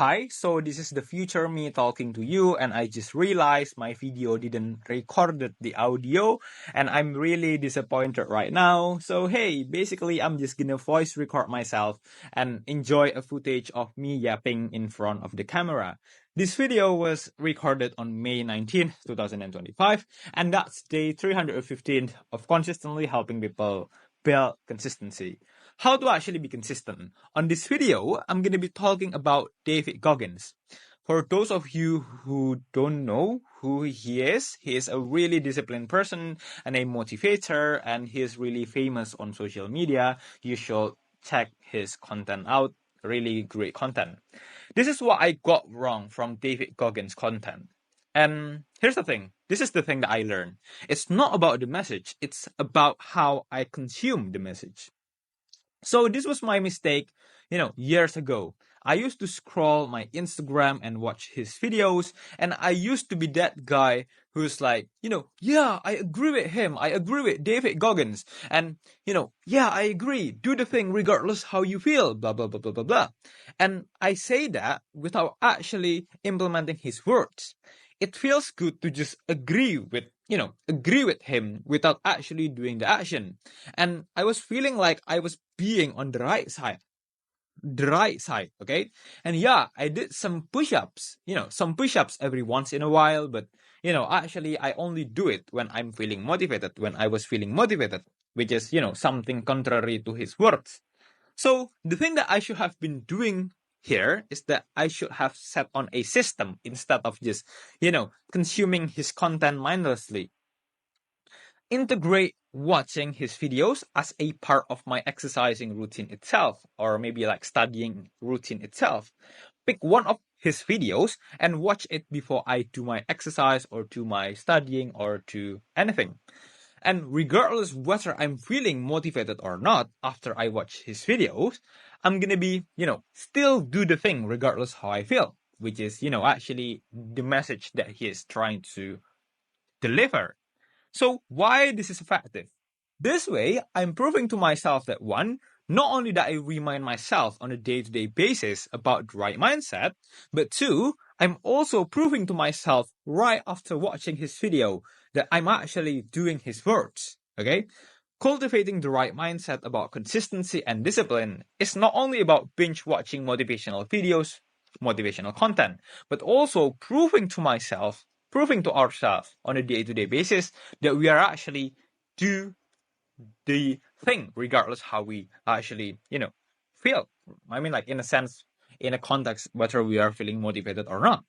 Hi, so this is the future me talking to you, and I just realized my video didn't record the audio, and I'm really disappointed right now. So hey, basically I'm just gonna voice record myself and enjoy a footage of me yapping in front of the camera. This video was recorded on May 19th, 2025, and that's day 315 of consistently helping people build consistency. How to actually be consistent. On this video, I'm going to be talking about David Goggins. For those of you who don't know who he is a really disciplined person and a motivator, and he's really famous on social media. You should check his content out. Really great content. This is what I got wrong from David Goggins' content. And here's the thing. This is the thing that I learned. It's not about the message. It's about how I consume the message. So this was my mistake, years ago. I used to scroll my Instagram and watch his videos, and I used to be that guy who's like, yeah, I agree with him. I agree with David Goggins. And, yeah, I agree. Do the thing regardless how you feel, blah, blah, blah, blah, blah, blah. And I say that without actually implementing his words. It feels good to just agree with him without actually doing the action. And I was feeling like I was being on the right side, okay? And yeah, I did some push-ups, some push-ups every once in a while, but actually I only do it when I'm feeling motivated, when I was feeling motivated, which is, something contrary to his words. So the thing that I should have been doing here is that I should have set on a system instead of just, consuming his content mindlessly. Integrate watching his videos as a part of my exercising routine itself, or maybe like studying routine itself. Pick one of his videos and watch it before I do my exercise or do my studying or do anything. And regardless whether I'm feeling motivated or not after I watch his videos, I'm gonna be, still do the thing regardless how I feel, which is, actually the message that he is trying to deliver. So why this is effective? This way, I'm proving to myself that one, not only that I remind myself on a day-to-day basis about the right mindset, but two, I'm also proving to myself right after watching his video that I'm actually doing his words. Okay? Cultivating the right mindset about consistency and discipline is not only about binge watching motivational videos, motivational content, but also proving to ourselves on a day-to-day basis that we are actually do the thing regardless how we actually feel. I mean, like, in a sense, in a context, whether we are feeling motivated or not.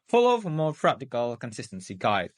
Follow for more practical consistency guide.